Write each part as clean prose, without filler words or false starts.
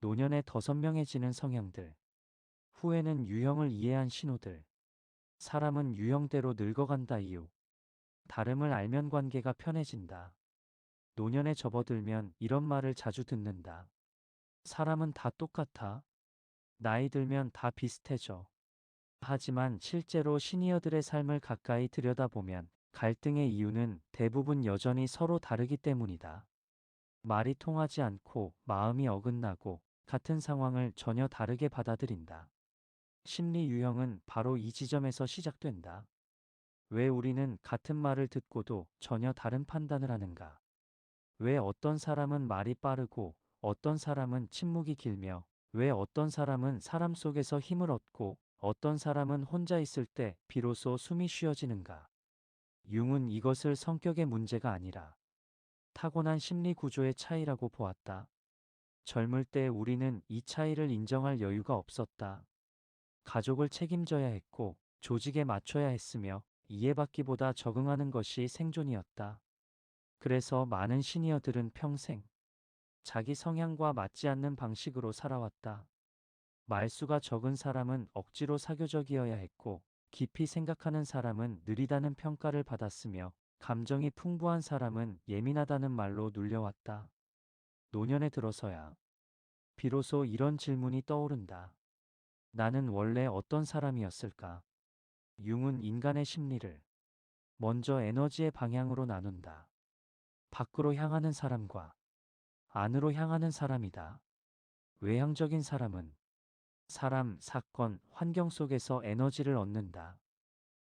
노년에 더 선명해지는 성향들, 후에는 유형을 이해한 신호들, 사람은 유형대로 늙어간다 이유, 다름을 알면 관계가 편해진다. 노년에 접어들면 이런 말을 자주 듣는다. 사람은 다 똑같아. 나이 들면 다 비슷해져. 하지만 실제로 시니어들의 삶을 가까이 들여다보면 갈등의 이유는 대부분 여전히 서로 다르기 때문이다. 말이 통하지 않고 마음이 어긋나고 같은 상황을 전혀 다르게 받아들인다. 심리 유형은 바로 이 지점에서 시작된다. 왜 우리는 같은 말을 듣고도 전혀 다른 판단을 하는가? 왜 어떤 사람은 말이 빠르고 어떤 사람은 침묵이 길며 왜 어떤 사람은 사람 속에서 힘을 얻고 어떤 사람은 혼자 있을 때 비로소 숨이 쉬어지는가? 융은 이것을 성격의 문제가 아니라 타고난 심리 구조의 차이라고 보았다. 젊을 때 우리는 이 차이를 인정할 여유가 없었다. 가족을 책임져야 했고 조직에 맞춰야 했으며 이해받기보다 적응하는 것이 생존이었다. 그래서 많은 시니어들은 평생 자기 성향과 맞지 않는 방식으로 살아왔다. 말수가 적은 사람은 억지로 사교적이어야 했고 깊이 생각하는 사람은 느리다는 평가를 받았으며 감정이 풍부한 사람은 예민하다는 말로 눌려왔다. 노년에 들어서야 비로소 이런 질문이 떠오른다. 나는 원래 어떤 사람이었을까? 융은 인간의 심리를 먼저 에너지의 방향으로 나눈다. 밖으로 향하는 사람과 안으로 향하는 사람이다. 외향적인 사람은 사람, 사건, 환경 속에서 에너지를 얻는다.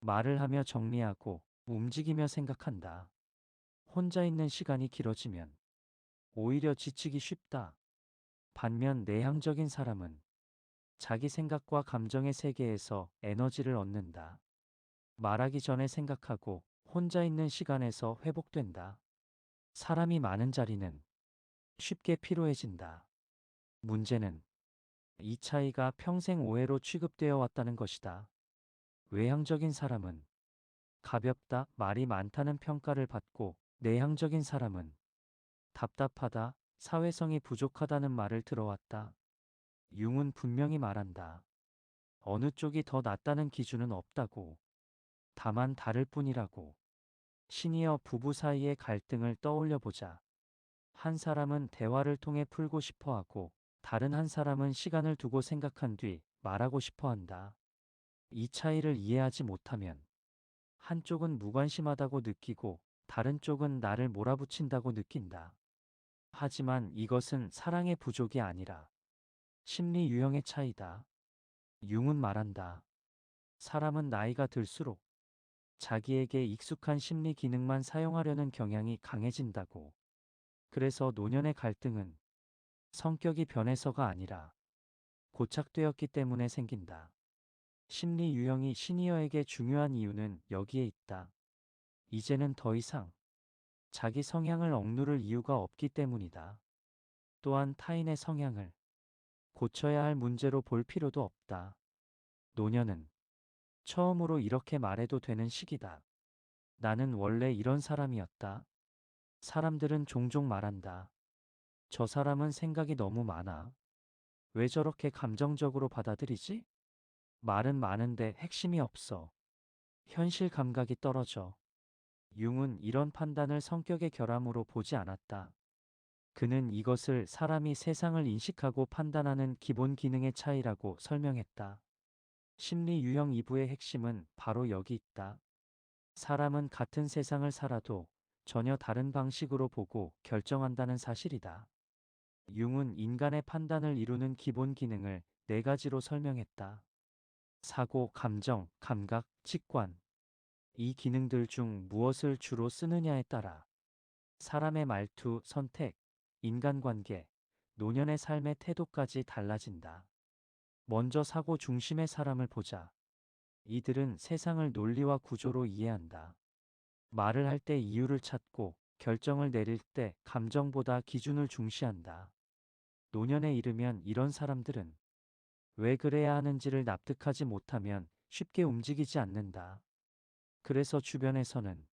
말을 하며 정리하고 움직이며 생각한다. 혼자 있는 시간이 길어지면 오히려 지치기 쉽다. 반면 내향적인 사람은 자기 생각과 감정의 세계에서 에너지를 얻는다. 말하기 전에 생각하고 혼자 있는 시간에서 회복된다. 사람이 많은 자리는 쉽게 피로해진다. 문제는 이 차이가 평생 오해로 취급되어 왔다는 것이다. 외향적인 사람은 가볍다, 말이 많다는 평가를 받고 내향적인 사람은 답답하다, 사회성이 부족하다는 말을 들어왔다. 융은 분명히 말한다. 어느 쪽이 더 낫다는 기준은 없다고. 다만 다를 뿐이라고. 시니어 부부 사이의 갈등을 떠올려 보자. 한 사람은 대화를 통해 풀고 싶어 하고 다른 한 사람은 시간을 두고 생각한 뒤 말하고 싶어 한다. 이 차이를 이해하지 못하면 한쪽은 무관심하다고 느끼고 다른 쪽은 나를 몰아붙인다고 느낀다. 하지만 이것은 사랑의 부족이 아니라 심리 유형의 차이다. 융은 말한다. 사람은 나이가 들수록 자기에게 익숙한 심리 기능만 사용하려는 경향이 강해진다고. 그래서 노년의 갈등은 성격이 변해서가 아니라 고착되었기 때문에 생긴다. 심리 유형이 시니어에게 중요한 이유는 여기에 있다. 이제는 더 이상 자기 성향을 억누를 이유가 없기 때문이다. 또한 타인의 성향을 고쳐야 할 문제로 볼 필요도 없다. 노년은 처음으로 이렇게 말해도 되는 시기다. 나는 원래 이런 사람이었다. 사람들은 종종 말한다. 저 사람은 생각이 너무 많아. 왜 저렇게 감정적으로 받아들이지? 말은 많은데 핵심이 없어. 현실 감각이 떨어져. 융은 이런 판단을 성격의 결함으로 보지 않았다. 그는 이것을 사람이 세상을 인식하고 판단하는 기본 기능의 차이라고 설명했다. 심리 유형 2부의 핵심은 바로 여기 있다. 사람은 같은 세상을 살아도 전혀 다른 방식으로 보고 결정한다는 사실이다. 융은 인간의 판단을 이루는 기본 기능을 네 가지로 설명했다. 사고, 감정, 감각, 직관. 이 기능들 중 무엇을 주로 쓰느냐에 따라 사람의 말투, 선택, 인간관계, 노년의 삶의 태도까지 달라진다. 먼저 사고 중심의 사람을 보자. 이들은 세상을 논리와 구조로 이해한다. 말을 할 때 이유를 찾고 결정을 내릴 때 감정보다 기준을 중시한다. 노년에 이르면 이런 사람들은 왜 그래야 하는지를 납득하지 못하면 쉽게 움직이지 않는다. 그래서 주변에서는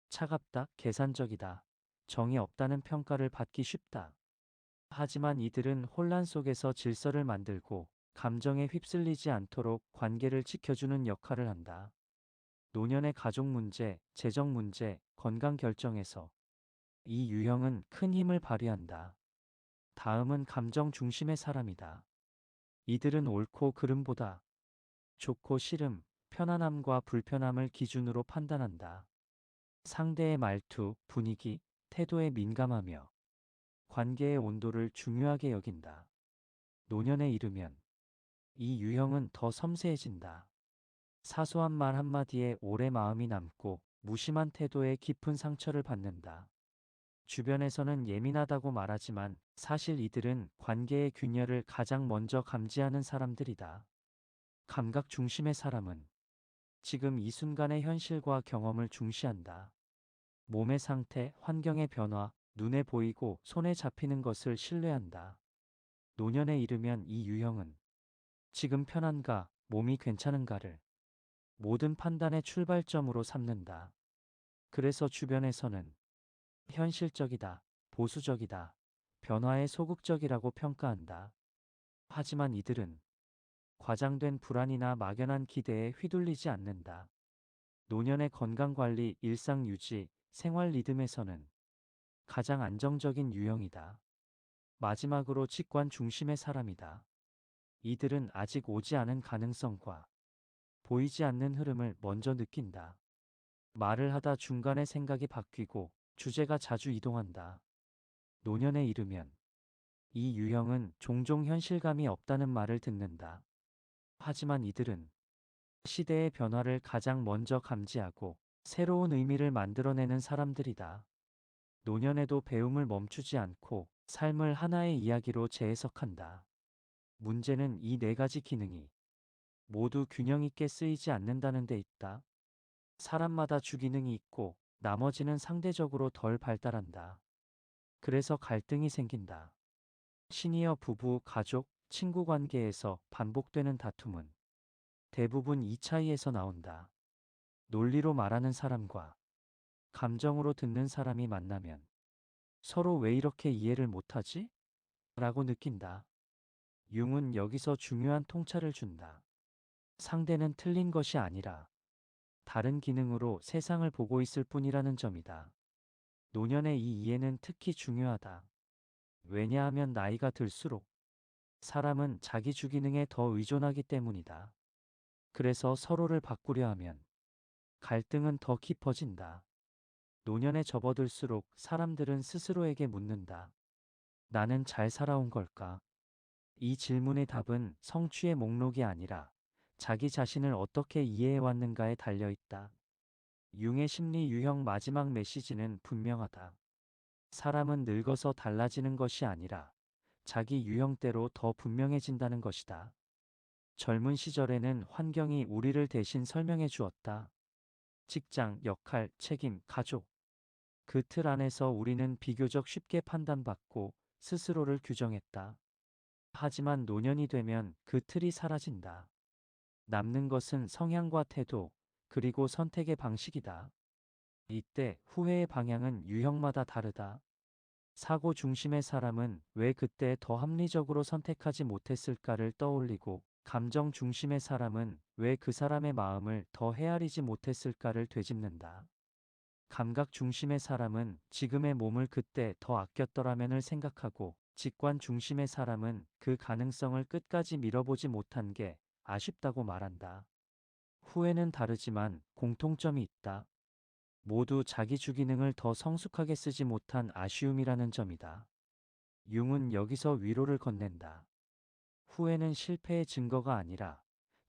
차갑다, 계산적이다, 정이 없다는 평가를 받기 쉽다. 하지만 이들은 혼란 속에서 질서를 만들고 감정에 휩쓸리지 않도록 관계를 지켜주는 역할을 한다. 노년의 가족 문제, 재정 문제, 건강 결정에서 이 유형은 큰 힘을 발휘한다. 다음은 감정 중심의 사람이다. 이들은 옳고 그름보다 좋고 싫음, 편안함과 불편함을 기준으로 판단한다. 상대의 말투, 분위기, 태도에 민감하며 관계의 온도를 중요하게 여긴다. 노년에 이르면 이 유형은 더 섬세해진다. 사소한 말 한마디에 오래 마음이 남고 무심한 태도에 깊은 상처를 받는다. 주변에서는 예민하다고 말하지만 사실 이들은 관계의 균열을 가장 먼저 감지하는 사람들이다. 감각 중심의 사람은 지금 이 순간의 현실과 경험을 중시한다. 몸의 상태, 환경의 변화, 눈에 보이고 손에 잡히는 것을 신뢰한다. 노년에 이르면 이 유형은 지금 편한가, 몸이 괜찮은가를 모든 판단의 출발점으로 삼는다. 그래서 주변에서는 현실적이다, 보수적이다, 변화에 소극적이라고 평가한다. 하지만 이들은 과장된 불안이나 막연한 기대에 휘둘리지 않는다. 노년의 건강관리, 일상유지, 생활 리듬에서는 가장 안정적인 유형이다. 마지막으로 직관 중심의 사람이다. 이들은 아직 오지 않은 가능성과 보이지 않는 흐름을 먼저 느낀다. 말을 하다 중간에 생각이 바뀌고 주제가 자주 이동한다. 노년에 이르면 이 유형은 종종 현실감이 없다는 말을 듣는다. 하지만 이들은 시대의 변화를 가장 먼저 감지하고 새로운 의미를 만들어내는 사람들이다. 노년에도 배움을 멈추지 않고 삶을 하나의 이야기로 재해석한다. 문제는 이 네 가지 기능이 모두 균형 있게 쓰이지 않는다는 데 있다. 사람마다 주기능이 있고 나머지는 상대적으로 덜 발달한다. 그래서 갈등이 생긴다. 시니어 부부, 가족, 친구 관계에서 반복되는 다툼은 대부분 이 차이에서 나온다. 논리로 말하는 사람과 감정으로 듣는 사람이 만나면 서로 왜 이렇게 이해를 못하지? 라고 느낀다. 융은 여기서 중요한 통찰을 준다. 상대는 틀린 것이 아니라 다른 기능으로 세상을 보고 있을 뿐이라는 점이다. 노년의 이 이해는 특히 중요하다. 왜냐하면 나이가 들수록 사람은 자기 주기능에 더 의존하기 때문이다. 그래서 서로를 바꾸려 하면 갈등은 더 깊어진다. 노년에 접어들수록 사람들은 스스로에게 묻는다. 나는 잘 살아온 걸까? 이 질문의 답은 성취의 목록이 아니라 자기 자신을 어떻게 이해해왔는가에 달려있다. 융의 심리 유형 마지막 메시지는 분명하다. 사람은 늙어서 달라지는 것이 아니라 자기 유형대로 더 분명해진다는 것이다. 젊은 시절에는 환경이 우리를 대신 설명해 주었다. 직장, 역할, 책임, 가족. 그 틀 안에서 우리는 비교적 쉽게 판단받고 스스로를 규정했다. 하지만 노년이 되면 그 틀이 사라진다. 남는 것은 성향과 태도, 그리고 선택의 방식이다. 이때 후회의 방향은 유형마다 다르다. 사고 중심의 사람은 왜 그때 더 합리적으로 선택하지 못했을까를 떠올리고, 감정 중심의 사람은 왜 그 사람의 마음을 더 헤아리지 못했을까를 되짚는다. 감각 중심의 사람은 지금의 몸을 그때 더 아꼈더라면을 생각하고, 직관 중심의 사람은 그 가능성을 끝까지 밀어보지 못한 게 아쉽다고 말한다. 후회는 다르지만 공통점이 있다. 모두 자기 주기능을 더 성숙하게 쓰지 못한 아쉬움이라는 점이다. 융은 여기서 위로를 건넨다. 후회는 실패의 증거가 아니라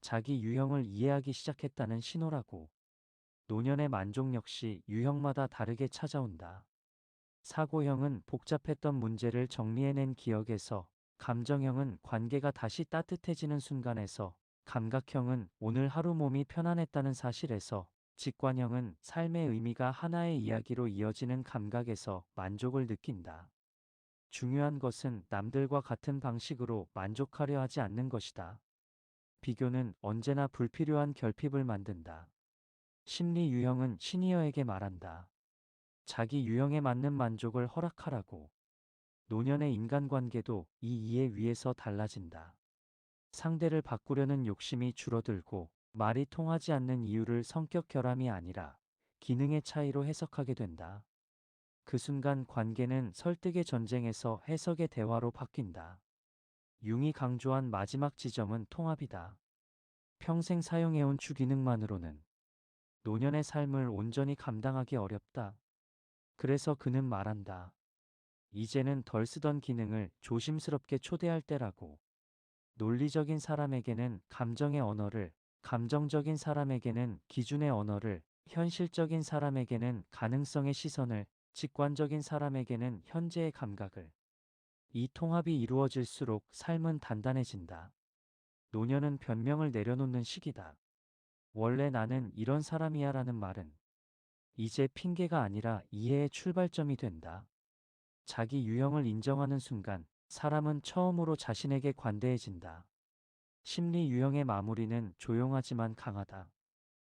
자기 유형을 이해하기 시작했다는 신호라고. 노년의 만족 역시 유형마다 다르게 찾아온다. 사고형은 복잡했던 문제를 정리해낸 기억에서, 감정형은 관계가 다시 따뜻해지는 순간에서, 감각형은 오늘 하루 몸이 편안했다는 사실에서, 직관형은 삶의 의미가 하나의 이야기로 이어지는 감각에서 만족을 느낀다. 중요한 것은 남들과 같은 방식으로 만족하려 하지 않는 것이다. 비교는 언제나 불필요한 결핍을 만든다. 심리 유형은 시니어에게 말한다. 자기 유형에 맞는 만족을 허락하라고. 노년의 인간관계도 이 이해 위에서 달라진다. 상대를 바꾸려는 욕심이 줄어들고 말이 통하지 않는 이유를 성격 결함이 아니라 기능의 차이로 해석하게 된다. 그 순간 관계는 설득의 전쟁에서 해석의 대화로 바뀐다. 융이 강조한 마지막 지점은 통합이다. 평생 사용해온 추기능만으로는 노년의 삶을 온전히 감당하기 어렵다. 그래서 그는 말한다. 이제는 덜 쓰던 기능을 조심스럽게 초대할 때라고. 논리적인 사람에게는 감정의 언어를, 감정적인 사람에게는 기준의 언어를, 현실적인 사람에게는 가능성의 시선을, 직관적인 사람에게는 현재의 감각을. 이 통합이 이루어질수록 삶은 단단해진다. 노년은 변명을 내려놓는 시기다. 원래 나는 이런 사람이야 라는 말은 이제 핑계가 아니라 이해의 출발점이 된다. 자기 유형을 인정하는 순간 사람은 처음으로 자신에게 관대해진다. 심리 유형의 마무리는 조용하지만 강하다.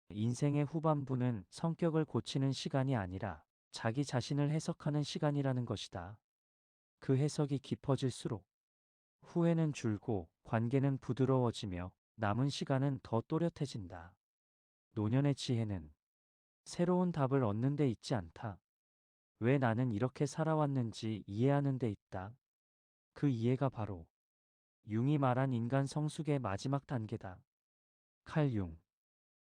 인생의 후반부는 성격을 고치는 시간이 아니라 자기 자신을 해석하는 시간이라는 것이다. 그 해석이 깊어질수록 후회는 줄고 관계는 부드러워지며 남은 시간은 더 또렷해진다. 노년의 지혜는 새로운 답을 얻는 데 있지 않다. 왜 나는 이렇게 살아왔는지 이해하는 데 있다. 그 이해가 바로 융이 말한 인간 성숙의 마지막 단계다. 칼 융